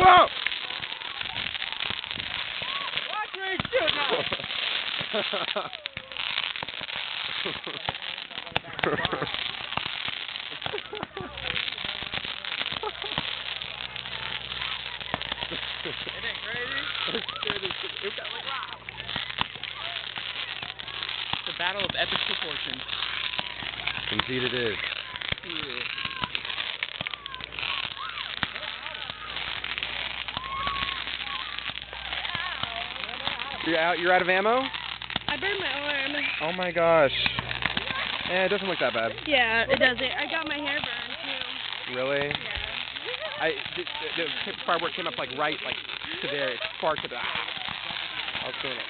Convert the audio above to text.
Whoa! Watch where you shoot now. Isn't it crazy? It's a battle of epic proportions. Indeed it is. You're out of ammo? I burned my arm. Oh my gosh. It doesn't look that bad. Yeah, it doesn't. I got my hair burned too. Really? Yeah. The firework came up like right to there. It sparked it. I'll tune it.